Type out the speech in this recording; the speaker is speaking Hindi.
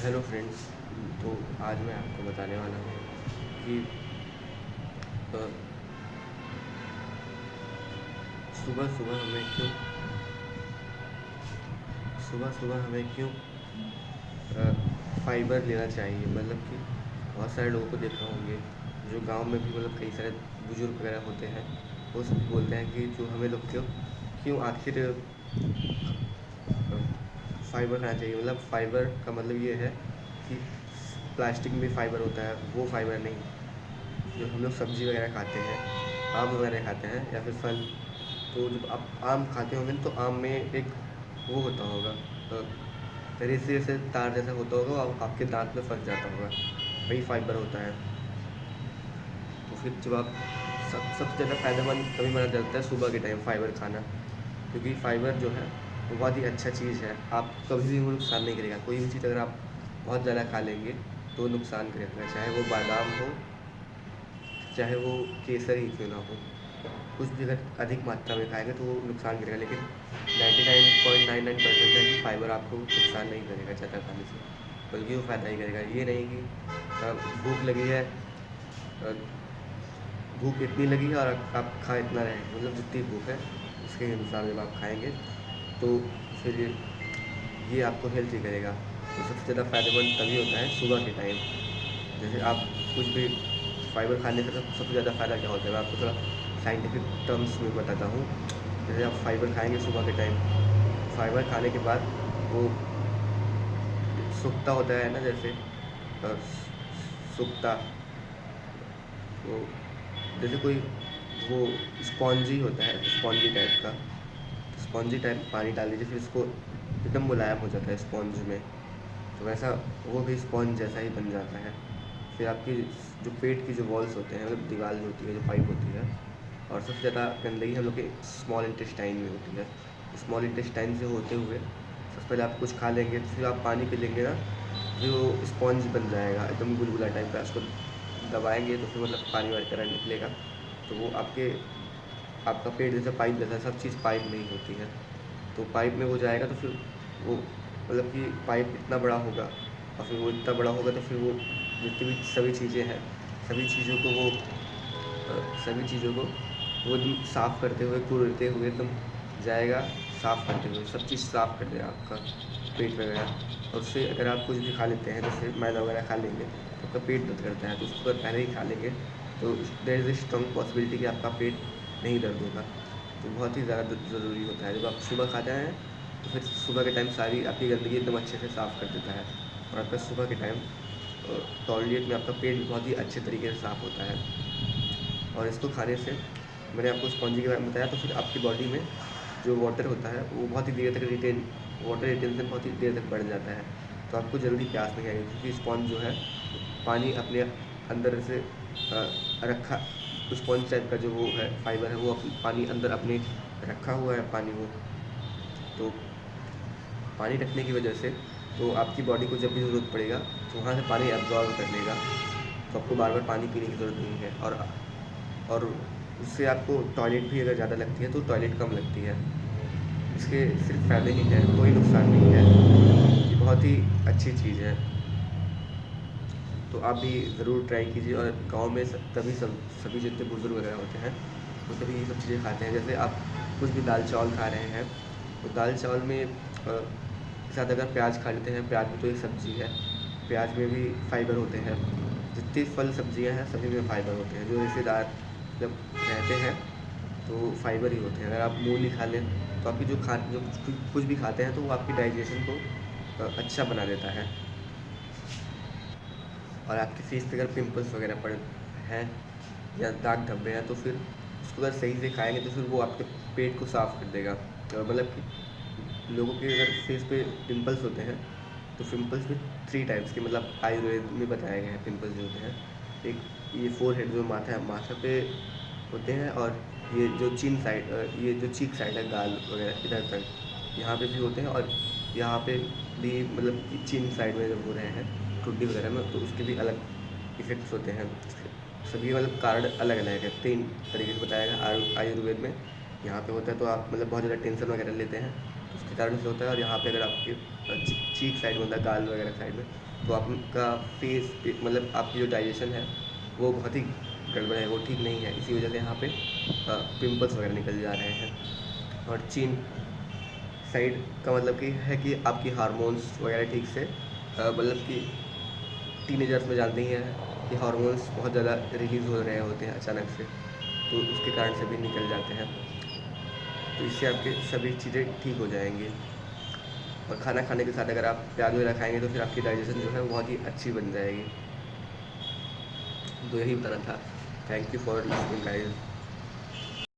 Hello friends. तो आज मैं आपको बताने वाला हूँ कि अ, सुबह सुबह हमें क्यों सुबह सुबह हमें क्यों फ़ाइबर लेना चाहिए। मतलब कि बहुत सारे लोगों को देखा होंगे जो गांव में भी कई सारे बुजुर्ग वगैरह होते हैं। वो सभी बोलते हैं कि जो हमें लोग क्यों क्यों आखिर फ़ाइबर खाना चाहिए। मतलब फ़ाइबर का मतलब ये है कि प्लास्टिक में भी फ़ाइबर होता है, वो फ़ाइबर नहीं। जो हम लोग सब्ज़ी वगैरह खाते हैं, आम वगैरह खाते हैं या फिर फल। तो जब आप आम खाते होंगे तो आम में एक वो होता होगा, रेसे से तार जैसा होता होगा, वो आपके दांत में फंस जाता होगा, वही फाइबर होता है। तो फिर जब आप सबसे ज़्यादा फ़ायदेमंद तभी माना जाता है सुबह के टाइम फ़ाइबर खाना, क्योंकि फ़ाइबर जो है वो बहुत ही अच्छा चीज़ है। आप कभी भी वो नुकसान नहीं करेगा। कोई भी चीज़ अगर आप बहुत ज़्यादा खा लेंगे तो नुकसान करेगा, चाहे वो बादाम हो, चाहे वो केसर ही क्यों ना हो। कुछ भी अगर अधिक मात्रा में खाएंगे तो वो नुकसान करेगा, लेकिन 99.99% है कि फ़ाइबर आपको नुकसान नहीं करेगा ज़्यादा खाने से, बल्कि वो फ़ायदा ही करेगा। ये नहीं कि भूख लगी है, भूख इतनी लगी है और आप खा इतना रहे, मतलब जितनी भूख है उसके अनुसार जब आप खाएंगे तो फिर ये आपको हेल्थ ही करेगा। तो सबसे ज़्यादा फ़ायदेमंद तभी होता है सुबह के टाइम। जैसे आप कुछ भी फाइबर खाने से सबसे ज़्यादा फ़ायदा क्या होता है, मैं आपको थोड़ा साइंटिफिक टर्म्स में बताता हूँ। जैसे आप फाइबर खाएंगे सुबह के टाइम, फाइबर खाने के बाद वो सुक्ता होता है ना, जैसे सुक्ता, वो जैसे कोई वो स्पॉन्जी होता है, स्पॉन्जी टाइप का। स्पॉन्जी टाइप पानी डाल दीजिए, फिर उसको एकदम मुलायम हो जाता है स्पॉन्ज में। तो वैसा वो भी स्पॉन्ज जैसा ही बन जाता है। फिर आपकी जो पेट की जो वॉल्स होते हैं, मतलब दीवार जो होती है, जो पाइप होती है, और सबसे ज़्यादा गंदगी हम लोग के स्मॉल इंटेस्टाइन में होती है। स्मॉल इंटेस्टाइन से होते हुए सबसे पहले आप कुछ खा लेंगे, फिर आप पानी पी लेंगे ना, फिर वो स्पॉन्ज बन जाएगा एकदम गुलगुला टाइप का। उसको दबाएंगे तो फिर मतलब पानी वाली तरह निकलेगा। तो वो आपका पेट जैसा पाइप जैसा, सब चीज़ पाइप में ही होती है। तो पाइप में वो जाएगा तो फिर वो मतलब कि पाइप इतना बड़ा होगा, और फिर वो इतना बड़ा होगा तो फिर वो जितनी भी सभी चीज़ें हैं, सभी चीज़ों को वो सभी चीज़ों को वो एकदम साफ़ करते हुए, कूड़ते हुए एकदम जाएगा, साफ़ करते हुए सब चीज़ साफ़ कर देगा आपका पेट वगैरह। और उससे अगर आप कुछ भी खा लेते हैं, जैसे मैदा वगैरह खा लेंगे तो आपका पेट दर्द करता है, तो उसको अगर पहले ही खा लेंगे तो there is a strong possibility कि आपका पेट नहीं दर्द होगा। तो बहुत ही ज़्यादा ज़रूरी होता है जब आप सुबह खाते हैं तो फिर सुबह के टाइम सारी आपकी गंदगी एकदम अच्छे से साफ़ कर देता है, और आपका सुबह के टाइम टॉयलेट में आपका पेट बहुत ही अच्छे तरीके से साफ़ होता है। और इसको खाने से मैंने आपको स्पॉन्जी के बारे में बताया, तो फिर आपकी बॉडी में जो वाटर होता है वो बहुत ही देर तक वाटर रिटेंशन बहुत ही देर तक बढ़ जाता है। तो आपको जल्दी प्यास नहीं आएगी, क्योंकि स्पॉन्ज जो है पानी अपने अंदर से रखा, स्पॉन्ज टाइप का जो वो है फाइबर है, वो पानी अंदर अपने रखा हुआ है पानी वो। तो पानी रखने की वजह से तो आपकी बॉडी को जब भी ज़रूरत पड़ेगा तो वहाँ से पानी एब्जॉर्ब कर लेगा। तो आपको बार बार पानी पीने की ज़रूरत नहीं है। और उससे आपको टॉयलेट भी अगर ज़्यादा लगती है तो टॉयलेट कम लगती है। इसके सिर्फ फ़ायदे ही हैं, कोई नुकसान नहीं है। ये बहुत ही अच्छी चीज़ है। तो आप भी ज़रूर ट्राई कीजिए। और गाँव में सभी जितने बुज़ुर्ग वगैरह होते हैं वो सभी ये सब चीज़ें खाते हैं। जैसे आप कुछ भी दाल चावल खा रहे हैं तो दाल चावल में के साथ अगर प्याज खा लेते हैं, प्याज भी तो एक सब्ज़ी है, प्याज में भी फाइबर होते हैं। जितनी फल सब्जियां हैं सभी में फाइबर होते हैं। जो रेशेदार जब रहते हैं तो फाइबर ही होते हैं। अगर आप मूली खा लें तो आपकी जो कुछ भी खाते हैं तो वो आपकी डाइजेशन को अच्छा बना देता है। और आपकी फेस पे अगर पिंपल्स वगैरह पड़े हैं या दाग धब्बे हैं तो फिर उसको अगर सही से खाएंगे तो फिर वो आपके पेट को साफ़ कर देगा। मतलब कि लोगों के अगर फेस पे पिंपल्स होते हैं तो पिंपल्स भी 3 टाइप्स के, मतलब आयुर्वेद में बताए गए हैं पिंपल्स जो होते हैं। एक ये फोरहेड जो माथा है, माथा पे होते हैं, और ये जो चिन साइड, ये जो चीक साइड है गाल वगैरह इधर तक, यहाँ पे भी होते हैं। और यहाँ पे भी मतलब कि चिन साइड में जब हो रहे हैं ठुड्डी वगैरह में तो उसके भी अलग इफ़ेक्ट्स होते हैं। सभी मतलब कारण अलग अलग है, 3 तरीके से बताया गया आयुर्वेद में। यहाँ पे होता है तो आप मतलब बहुत ज़्यादा टेंशन वगैरह लेते हैं तो उसके कारण से होता है। और यहाँ पे अगर आपके चीक साइड में होता है, गाल वगैरह साइड में, तो आपका फेस मतलब आपकी जो डाइजेशन है वो बहुत ही गड़बड़ है, वो ठीक नहीं है, इसी वजह से यहाँ पे पिंपल्स वगैरह निकल जा रहे हैं। और चिन साइड का मतलब कि है कि आपकी हार्मोन्स वगैरह ठीक से मतलब कि टीनेजर्स में जानते ही हैं कि हार्मोन्स बहुत ज़्यादा रिलीज़ हो रहे होते हैं अचानक से, तो उसके कारण से भी निकल जाते हैं। तो इससे आपके सभी चीज़ें ठीक हो जाएंगी। और खाना खाने के साथ अगर आप प्याज वगैरह खाएंगे तो फिर आपकी डाइजेशन जो है बहुत ही अच्छी बन जाएगी। तो यही बताना था। Thank you for listening guys.